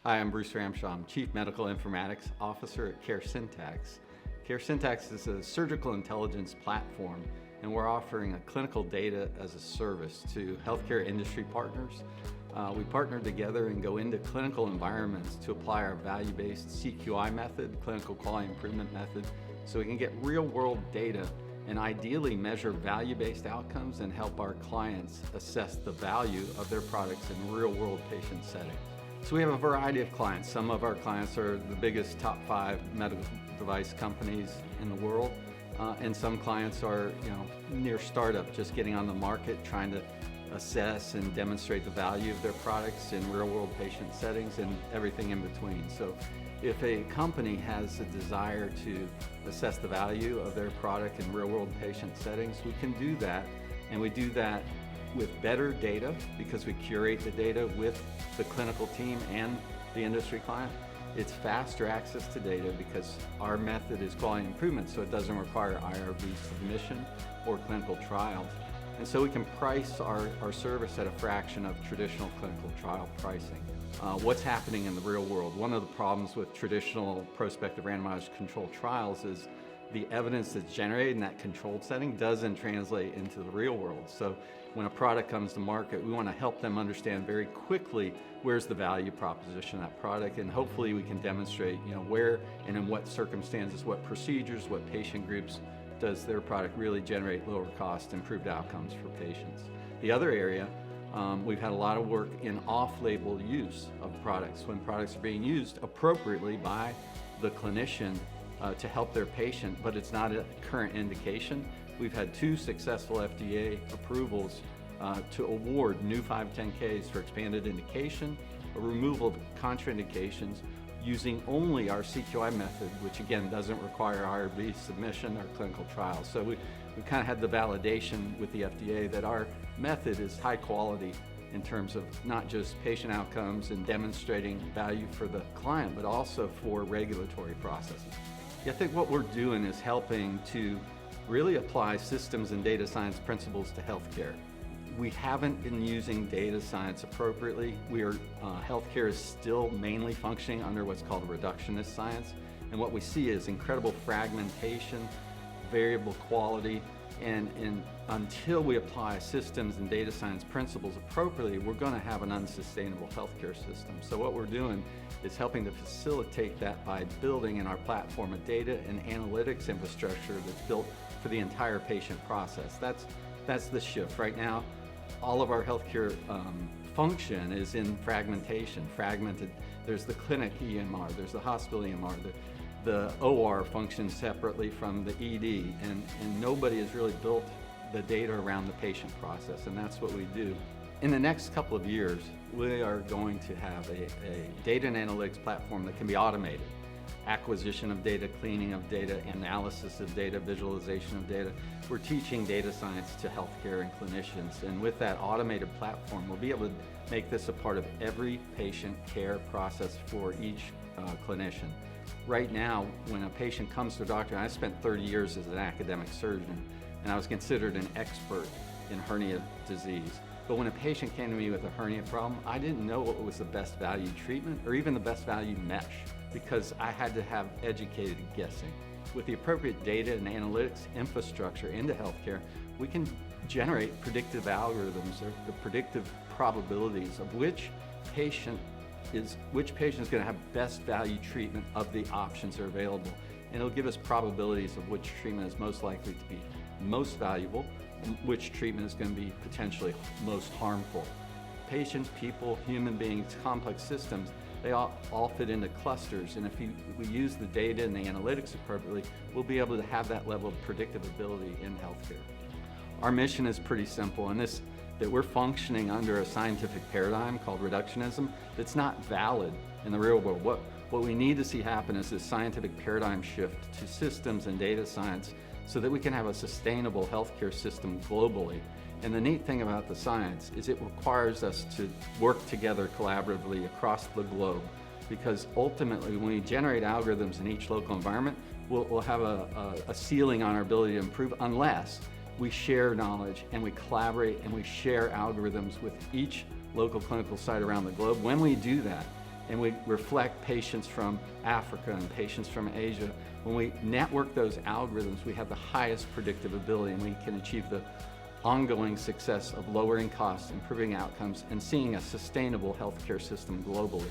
Hi, I'm Bruce Ramshaw. I'm Chief Medical Informatics Officer at Caresyntax. Caresyntax is a surgical intelligence platform, and we're offering a clinical data as a service to healthcare industry partners. We partner together and go into clinical environments to apply our value-based CQI method, clinical quality improvement method, so we can get real-world data and ideally measure value-based outcomes and help our clients assess the value of their products in real-world patient settings. So we have a variety of clients. Some of our clients are the biggest top 5 medical device companies in the world, and some clients are, near startup, just getting on the market, trying to assess and demonstrate the value of their products in real-world patient settings and everything in between. So if a company has a desire to assess the value of their product in real-world patient settings, we can do that, and we do that with better data because we curate the data with the clinical team and the industry client. It's faster access to data because our method is quality improvement, so it doesn't require IRB submission or clinical trials. And so we can price our service at a fraction of traditional clinical trial pricing. What's happening in the real world? One of the problems with traditional prospective randomized controlled trials is the evidence that's generated in that controlled setting doesn't translate into the real world. So when a product comes to market, we want to help them understand very quickly where's the value proposition of that product, and hopefully we can demonstrate, where and in what circumstances, what procedures, what patient groups does their product really generate lower cost, improved outcomes for patients. The other area, we've had a lot of work in off-label use of products, when products are being used appropriately by the clinician to help their patient, but it's not a current indication. We've had 2 successful FDA approvals to award new 510Ks for expanded indication, a removal of contraindications using only our CQI method, which again doesn't require IRB submission or clinical trials. So we kind of had the validation with the FDA that our method is high quality in terms of not just patient outcomes and demonstrating value for the client, but also for regulatory processes. I think what we're doing is helping to really apply systems and data science principles to healthcare. We haven't been using data science appropriately. Healthcare is still mainly functioning under what's called reductionist science, and what we see is incredible fragmentation, variable quality, and until we apply systems and data science principles appropriately, we're going to have an unsustainable healthcare system. So what we're doing is helping to facilitate that by building in our platform a data and analytics infrastructure that's built for the entire patient process. That's the shift. Right now, all of our healthcare function is in fragmentation, fragmented. There's the clinic EMR, there's the hospital EMR, the OR functions separately from the ED, and nobody has really built the data around the patient process, and that's what we do. In the next couple of years, we are going to have a data and analytics platform that can be automated. Acquisition of data, cleaning of data, analysis of data, visualization of data. We're teaching data science to healthcare and clinicians, and with that automated platform, we'll be able to make this a part of every patient care process for each clinician. Right now, when a patient comes to a doctor, and I spent 30 years as an academic surgeon, and I was considered an expert in hernia disease. But when a patient came to me with a hernia problem, I didn't know what was the best value treatment or even the best value mesh, because I had to have educated guessing. With the appropriate data and analytics infrastructure into healthcare, we can generate predictive algorithms or the predictive probabilities of which patient is going to have best value treatment of the options that are available. And it'll give us probabilities of which treatment is most likely to be most valuable, and which treatment is going to be potentially most harmful. Patients, people, human beings, complex systems, they all fit into clusters, and if we use the data and the analytics appropriately, we'll be able to have that level of predictive ability in healthcare. Our mission is pretty simple, and that we're functioning under a scientific paradigm called reductionism that's not valid in the real world. What we need to see happen is this scientific paradigm shift to systems and data science so that we can have a sustainable healthcare system globally. And the neat thing about the science is it requires us to work together collaboratively across the globe, because ultimately when we generate algorithms in each local environment, we'll have a ceiling on our ability to improve unless we share knowledge and we collaborate and we share algorithms with each local clinical site around the globe. When we do that, and we reflect patients from Africa and patients from Asia. When we network those algorithms, we have the highest predictive ability, and we can achieve the ongoing success of lowering costs, improving outcomes, and seeing a sustainable healthcare system globally.